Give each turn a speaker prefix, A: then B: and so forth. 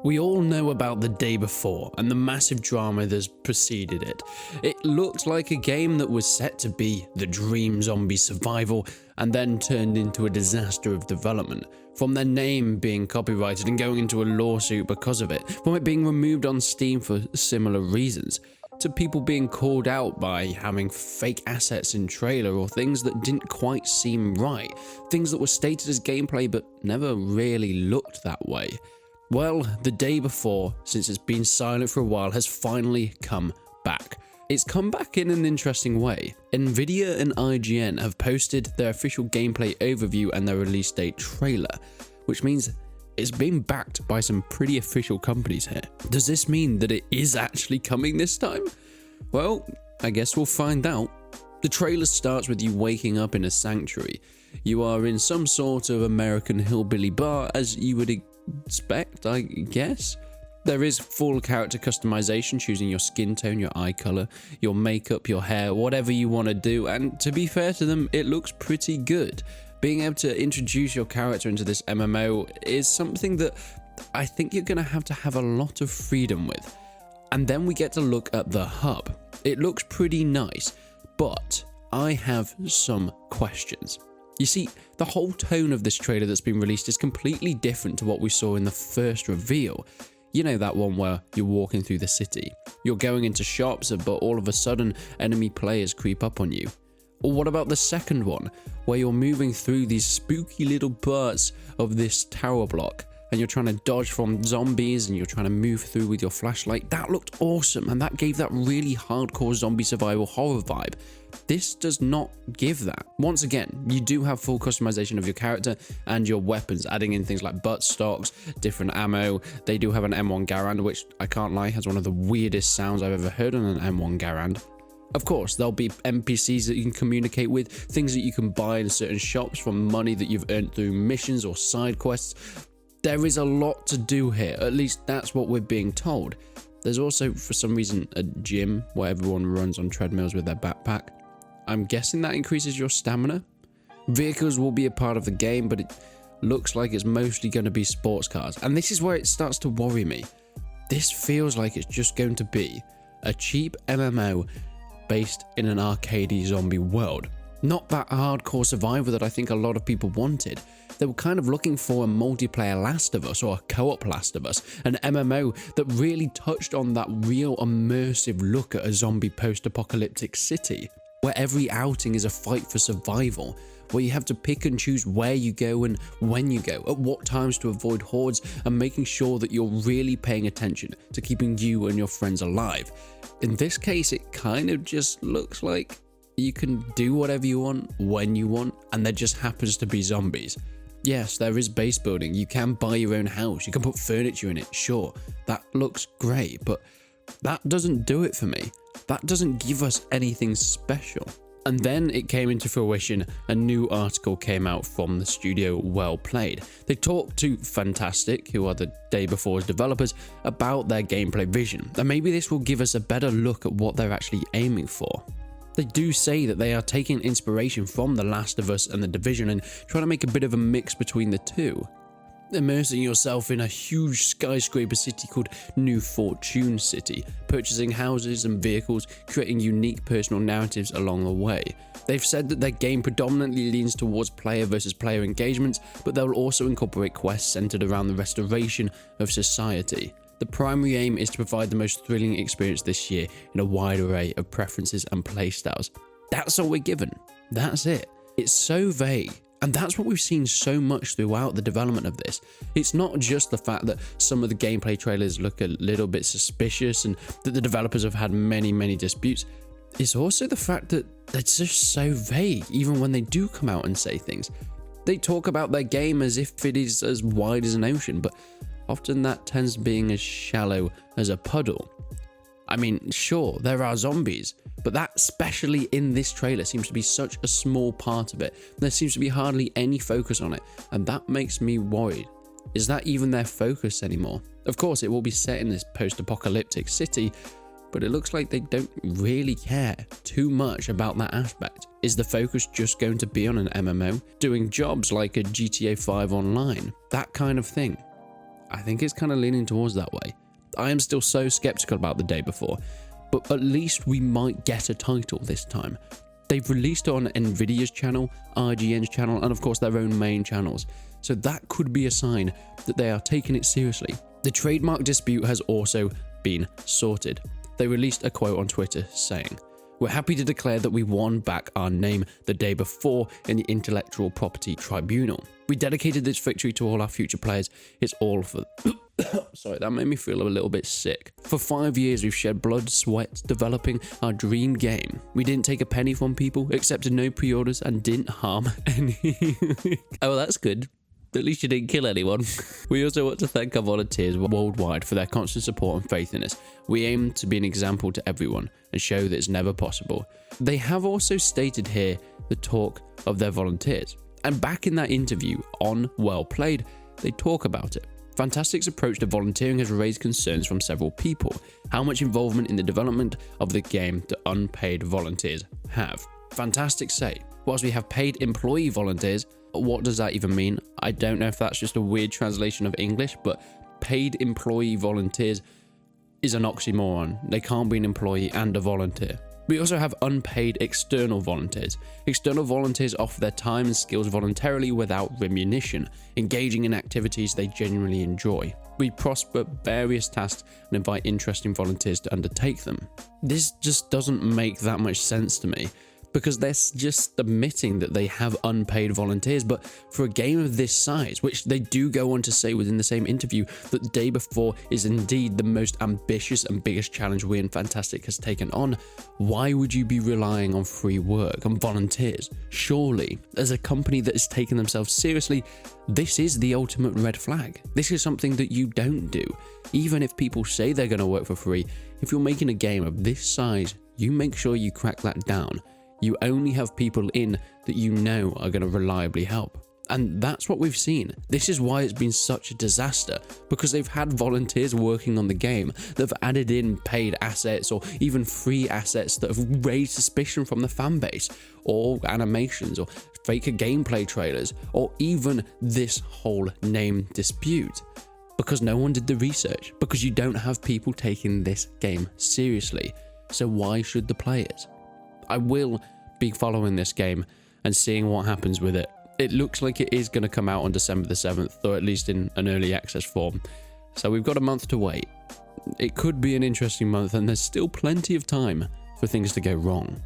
A: We all know about the day before and the massive drama that's preceded it. It looked like a game that was set to be the dream zombie survival and then turned into a disaster of development, from their name being copyrighted and going into a lawsuit because of it, from it being removed on Steam for similar reasons, to people being called out by having fake assets in trailer or things that didn't quite seem right, things that were stated as gameplay but never really looked that way. Well, the day before, since it's been silent for a while, has finally come back. It's come back in an interesting way. Nvidia and IGN have posted their official gameplay overview and their release date trailer, which means it's being backed by some pretty official companies here. Does this mean that it is actually coming this time? Well, I guess we'll find out. The trailer starts with you waking up in a sanctuary. You are in some sort of American hillbilly bar, as you would expect, I guess. There is full character customization, choosing your skin tone, your eye color, your makeup, your hair, whatever you want to do, and to be fair to them, it looks pretty good. Being able to introduce your character into this MMO is something that I think you're going to have a lot of freedom with. And then we get to look at the hub. It looks pretty nice, but I have some questions. You see, the whole tone of this trailer that's been released is completely different to what we saw in the first reveal. You know, that one where you're walking through the city. You're going into shops, but all of a sudden, enemy players creep up on you. Or what about the second one, where you're moving through these spooky little parts of this tower block, and you're trying to dodge from zombies, and you're trying to move through with your flashlight? That looked awesome, and that gave that really hardcore zombie survival horror vibe. This does not give that. Once again, you do have full customization of your character and your weapons, adding in things like butt stocks, different ammo. They do have an M1 Garand, which I can't lie, has one of the weirdest sounds I've ever heard on an M1 Garand. Of course, there'll be NPCs that you can communicate with, things that you can buy in certain shops from money that you've earned through missions or side quests. There is a lot to do here, at least that's what we're being told. There's also, for some reason, a gym where everyone runs on treadmills with their backpack. I'm guessing that increases your stamina. Vehicles will be a part of the game, but it looks like it's mostly going to be sports cars. And this is where it starts to worry me. This feels like it's just going to be a cheap MMO based in an arcadey zombie world. Not that hardcore survivor that I think a lot of people wanted. They were kind of looking for a multiplayer Last of Us or a co-op Last of Us, an MMO that really touched on that real immersive look at a zombie post-apocalyptic city, where every outing is a fight for survival, where you have to pick and choose where you go and when you go, at what times to avoid hordes, and making sure that you're really paying attention to keeping you and your friends alive. In this case, it kind of just looks like you can do whatever you want, when you want, and there just happens to be zombies. Yes, there is base building, you can buy your own house, you can put furniture in it, sure, that looks great, but that doesn't do it for me. That doesn't give us anything special. And then it came into fruition, a new article came out from the studio Well Played. They talked to Fantastic, who are the day before's developers, about their gameplay vision, and maybe this will give us a better look at what they're actually aiming for. They do say that they are taking inspiration from The Last of Us and The Division and trying to make a bit of a mix between the two. Immersing yourself in a huge skyscraper city called New Fortune City, purchasing houses and vehicles, creating unique personal narratives along the way. They've said that their game predominantly leans towards player versus player engagements, but they'll also incorporate quests centered around the restoration of society. The primary aim is to provide the most thrilling experience this year in a wide array of preferences and playstyles. That's all we're given. That's it. It's so vague. And that's what we've seen so much throughout the development of this. It's not just the fact that some of the gameplay trailers look a little bit suspicious and that the developers have had many disputes. It's also the fact that they're just so vague, even when they do come out and say things. They talk about their game as if it is as wide as an ocean, but often that tends to being as shallow as a puddle. I mean, sure, there are zombies, but that, especially in this trailer, seems to be such a small part of it. There seems to be hardly any focus on it, and that makes me worried. Is that even their focus anymore? Of course, it will be set in this post-apocalyptic city, but it looks like they don't really care too much about that aspect. Is the focus just going to be on an MMO, doing jobs like a GTA 5 Online, that kind of thing? I think it's kind of leaning towards that way. I am still so skeptical about the day before, but at least we might get a title this time. They've released it on Nvidia's channel, IGN's channel, and of course their own main channels. So that could be a sign that they are taking it seriously. The trademark dispute has also been sorted. They released a quote on Twitter saying, "We're happy to declare that we won back our name the day before in the Intellectual Property Tribunal. We dedicated this victory to all our future players. It's all for..." Sorry, that made me feel a little bit sick. "For 5 years, we've shed blood, sweat, developing our dream game. We didn't take a penny from people, accepted no pre-orders, and didn't harm any..." Oh, that's good. At least you didn't kill anyone. "We also want to thank our volunteers worldwide for their constant support and faith in us. We aim to be an example to everyone and show that it's never possible." They have also stated here the talk of their volunteers. And back in that interview on Well Played, they talk about it. "Fantastic's approach to volunteering has raised concerns from several people. How much involvement in the development of the game do unpaid volunteers have?" Fantastic say, "Whilst we have paid employee volunteers," what does that even mean? I don't know if that's just a weird translation of English, but paid employee volunteers is an oxymoron. They can't be an employee and a volunteer. "We also have unpaid external volunteers. External volunteers offer their time and skills voluntarily without remuneration, engaging in activities they genuinely enjoy. We prosper various tasks and invite interesting volunteers to undertake them." This just doesn't make that much sense to me, because they're just admitting that they have unpaid volunteers. But for a game of this size, which they do go on to say within the same interview that the day before is indeed the most ambitious and biggest challenge we in Fantastic has taken on, why would you be relying on free work and volunteers? Surely, as a company that is taking themselves seriously, this is the ultimate red flag. This is something that you don't do. Even if people say they're going to work for free, if you're making a game of this size, you make sure you crack that down. You only have people in that you know are going to reliably help. And that's what we've seen. This is why it's been such a disaster, because they've had volunteers working on the game that have added in paid assets or even free assets that have raised suspicion from the fan base, or animations, or fake gameplay trailers, or even this whole name dispute. Because no one did the research, because you don't have people taking this game seriously. So why should the players? I will be following this game and seeing what happens with it. It looks like it is going to come out on December the 7th, or at least in an early access form. So we've got a month to wait. It could be an interesting month, and there's still plenty of time for things to go wrong.